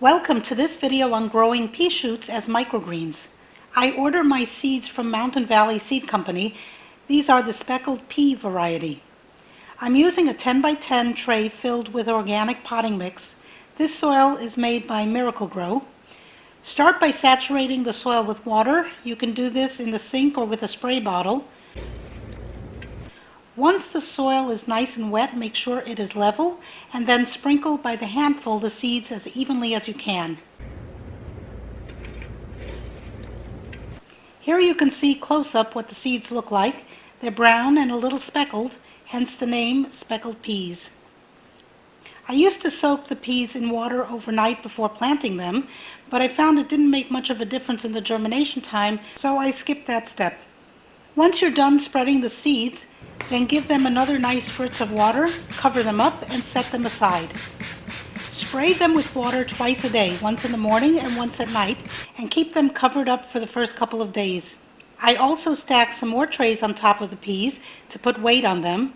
Welcome to this video on growing pea shoots as microgreens. I order my seeds from Mountain Valley Seed Company. These are the Speckled Pea Variety. I'm using a 10 by 10 tray filled with organic potting mix. This soil is made by Microgreens. Start by saturating the soil with water. You can do this in the sink or with a spray bottle. Once the soil is nice and wet, make sure it is level, and then sprinkle by the handful the seeds as evenly as you can. Here you can see close up what the seeds look like. They're brown and a little speckled, hence the name Speckled Peas. I used to soak the peas in water overnight before planting them, but I found it didn't make much of a difference in the germination time, so I skipped that step. Once you're done spreading the seeds, then give them another nice spritz of water, cover them up, and set them aside. Spray them with water twice a day, once in the morning and once at night, and keep them covered up for the first couple of days. I also stack some more trays on top of the peas to put weight on them.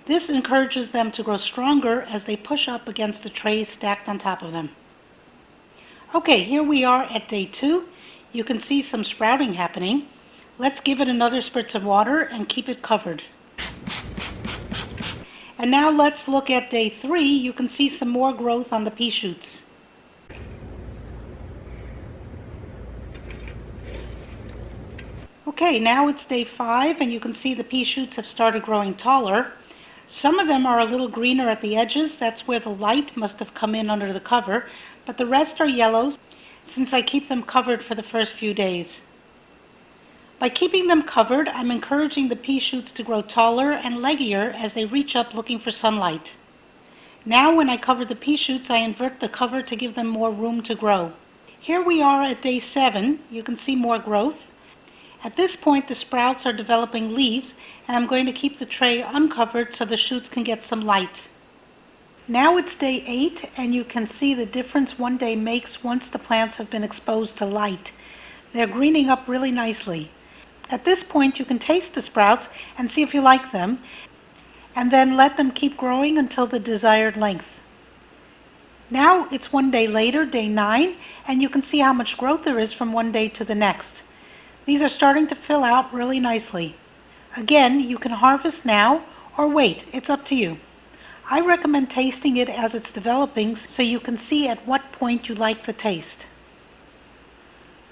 This encourages them to grow stronger as they push up against the trays stacked on top of them. Okay, here we are at day 2. You can see some sprouting happening. Let's give it another spritz of water and keep it covered. And now let's look at day 3. You can see some more growth on the pea shoots. Okay, now it's day 5 and you can see the pea shoots have started growing taller. Some of them are a little greener at the edges. That's where the light must have come in under the cover, but the rest are yellows since I keep them covered for the first few days. By keeping them covered, I'm encouraging the pea shoots to grow taller and leggier as they reach up looking for sunlight. Now when I cover the pea shoots, I invert the cover to give them more room to grow. Here we are at day 7. You can see more growth. At this point, the sprouts are developing leaves, and I'm going to keep the tray uncovered so the shoots can get some light. Now it's day 8, and you can see the difference one day makes once the plants have been exposed to light. They're greening up really nicely. At this point, you can taste the sprouts and see if you like them, and then let them keep growing until the desired length. Now it's one day later, day 9, and you can see how much growth there is from one day to the next. These are starting to fill out really nicely. Again, you can harvest now or wait. It's up to you. I recommend tasting it as it's developing so you can see at what point you like the taste.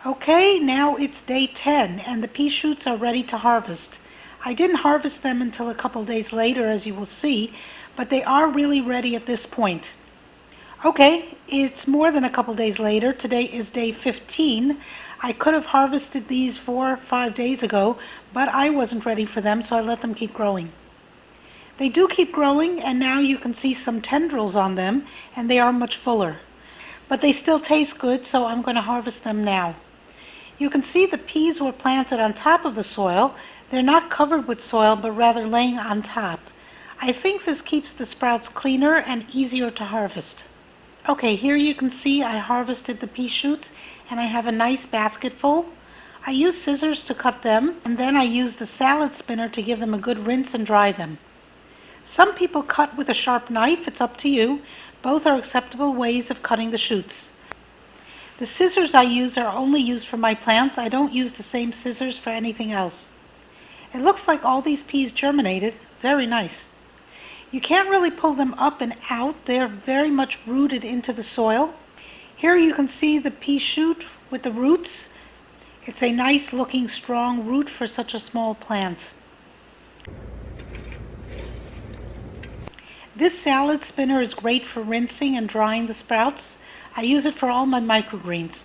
Okay, now it's day 10 and the pea shoots are ready to harvest. I didn't harvest them until a couple days later, as you will see, but they are really ready at this point. Okay, it's more than a couple days later. Today is day 15. I could have harvested these 4 or 5 days ago, but I wasn't ready for them, so I let them keep growing. They do keep growing, and now you can see some tendrils on them, and they are much fuller. But they still taste good, so I'm going to harvest them now. You can see the peas were planted on top of the soil. They're not covered with soil, but rather laying on top. I think this keeps the sprouts cleaner and easier to harvest. Okay, here you can see I harvested the pea shoots, and I have a nice basket full. I use scissors to cut them, and then I use the salad spinner to give them a good rinse and dry them. Some people cut with a sharp knife. It's up to you. Both are acceptable ways of cutting the shoots. The scissors I use are only used for my plants. I don't use the same scissors for anything else. It looks like all these peas germinated. Very nice. You can't really pull them up and out. They're very much rooted into the soil. Here you can see the pea shoot with the roots. It's a nice looking strong root for such a small plant. This salad spinner is great for rinsing and drying the sprouts. I use it for all my microgreens.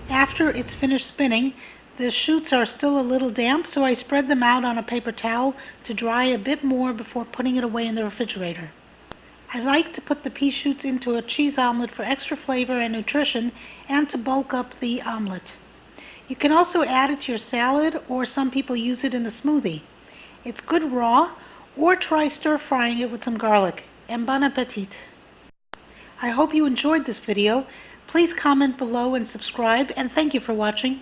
After it's finished spinning, the shoots are still a little damp, so I spread them out on a paper towel to dry a bit more before putting it away in the refrigerator. I like to put the pea shoots into a cheese omelet for extra flavor and nutrition and to bulk up the omelet. You can also add it to your salad, or some people use it in a smoothie. It's good raw, or try stir-frying it with some garlic. And bon appetit! I hope you enjoyed this video. Please comment below and subscribe, and thank you for watching.